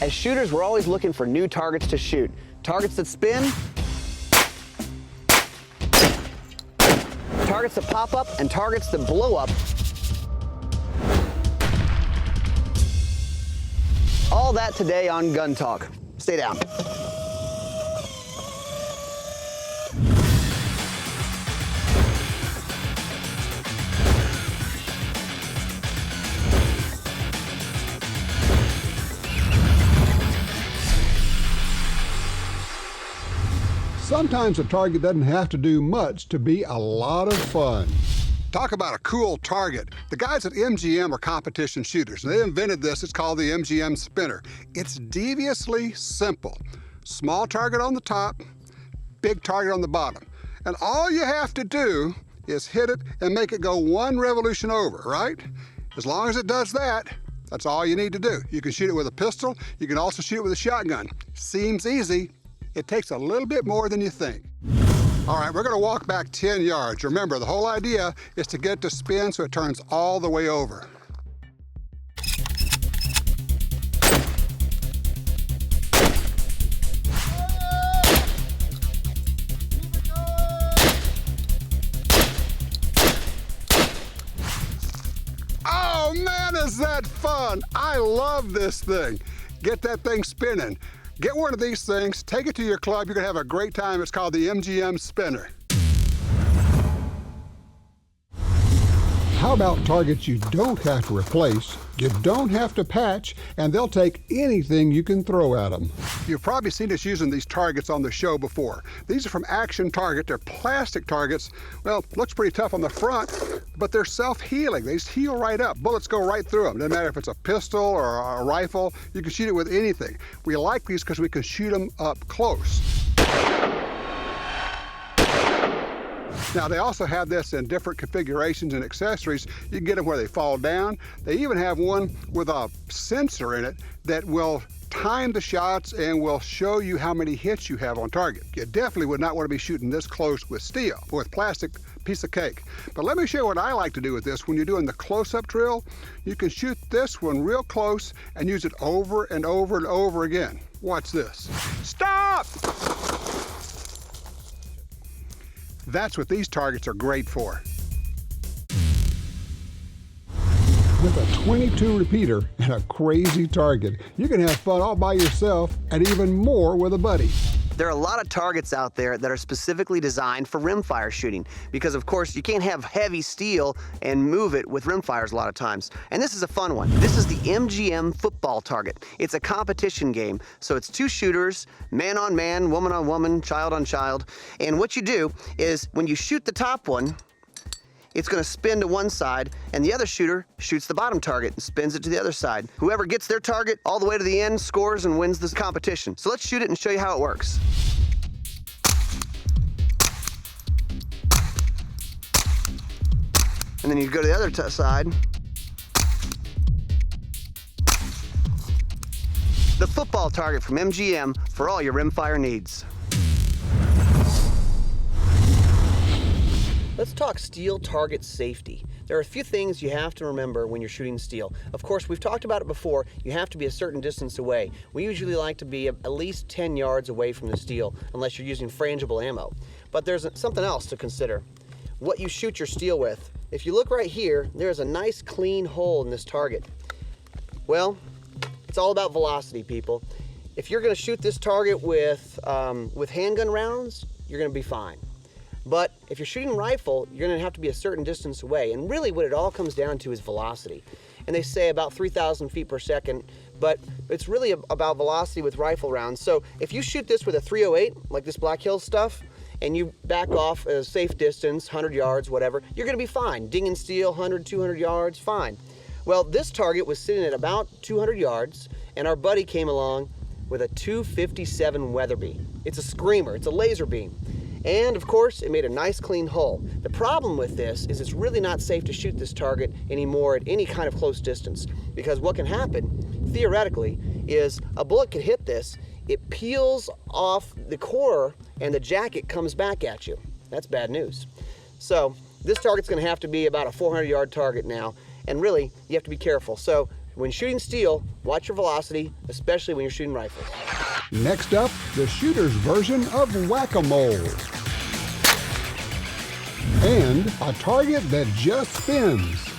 As shooters, we're always looking for new targets to shoot. Targets that spin, targets that pop up, and targets that blow up. All that today on Gun Talk. Stay down. Sometimes a target doesn't have to do much to be a lot of fun. Talk about a cool target. The guys at MGM are competition shooters, and they invented this. It's called the MGM Spinner. It's deviously simple. Small target on the top, big target on the bottom. And all you have to do is hit it and make it go one revolution over, right? As long as it does that, that's all you need to do. You can shoot it with a pistol. You can also shoot it with a shotgun. Seems easy. It takes a little bit more than you think. All right, we're gonna walk back 10 yards. Remember, the whole idea is to get to spin so it turns all the way over. Oh man, is that fun! I love this thing. Get that thing spinning. Get one of these things, take it to your club, you're gonna have a great time. It's called the MGM Spinner. How about targets you don't have to replace, you don't have to patch, and they'll take anything you can throw at them? You've probably seen us using these targets on the show before. These are from Action Target. They're plastic targets. Well, looks pretty tough on the front, but they're self-healing. They just heal right up. Bullets go right through them. Doesn't matter if it's a pistol or a rifle. You can shoot it with anything. We like these because we can shoot them up close. Now, they also have this in different configurations and accessories. You can get them where they fall down. They even have one with a sensor in it that will time the shots and will show you how many hits you have on target. You definitely would not want to be shooting this close with steel. With plastic, piece of cake. But let me show you what I like to do with this. When you're doing the close-up drill, you can shoot this one real close and use it over and over and over again. Watch this. Stop! That's what these targets are great for. With a 22 repeater and a crazy target, you can have fun all by yourself and even more with a buddy. There are a lot of targets out there that are specifically designed for rimfire shooting because, of course, you can't have heavy steel and move it with rimfires a lot of times. And this is a fun one. This is the MGM football target. It's a competition game, so it's two shooters, man on man, woman on woman, child on child. And what you do is when you shoot the top one, it's going to spin to one side, and the other shooter shoots the bottom target and spins it to the other side. Whoever gets their target all the way to the end scores and wins this competition. So let's shoot it and show you how it works. And then you go to the other side. The football target from MGM for all your rimfire needs. Let's talk steel target safety. There are a few things you have to remember when you're shooting steel. Of course, we've talked about it before. You have to be a certain distance away. We usually like to be at least 10 yards away from the steel, unless you're using frangible ammo. But there's something else to consider. What you shoot your steel with. If you look right here, there's a nice clean hole in this target. Well, it's all about velocity, people. If you're gonna shoot this target with handgun rounds, you're gonna be fine. But if you're shooting rifle, you're gonna have to be a certain distance away. And really what it all comes down to is velocity. And they say about 3,000 feet per second, but it's really about velocity with rifle rounds. So if you shoot this with a 308, like this Black Hills stuff, and you back off a safe distance, 100 yards, whatever, you're gonna be fine. Ding and steel, 100, 200 yards, fine. Well, this target was sitting at about 200 yards, and our buddy came along with a 257 Weatherby. It's a screamer, it's a laser beam. And of course, it made a nice clean hull. The problem with this is it's really not safe to shoot this target anymore at any kind of close distance, because what can happen, theoretically, is a bullet could hit this, it peels off the core, and the jacket comes back at you. That's bad news. So this target's gonna have to be about a 400-yard target now, and really, you have to be careful. So When shooting steel, watch your velocity, especially when you're shooting rifles. Next up, the shooter's version of whack-a-mole. And a target that just spins.